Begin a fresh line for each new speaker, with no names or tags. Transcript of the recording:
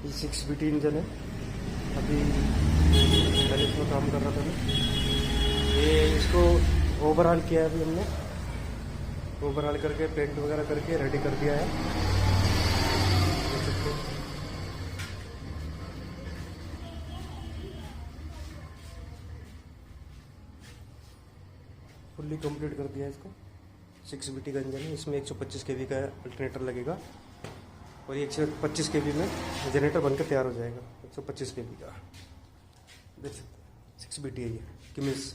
ये 6BT engine है। अभी पहले इसमें काम कर रहा था मैं। ये इसको ओवरहाल किया है, अभी हमने ओवरहाल करके पेंट वगैरह करके रेडी कर दिया है। देख सकते हो। फुल्ली कंप्लीट कर दिया है इसको। 6BT का इंजन है, इसमें 125 kV का अल्टरनेटर लगेगा और ये 125 kV में जनरेटर बनकर तैयार हो जाएगा। 125 kV का देख सकते हैं। 6BT है ये, किमिस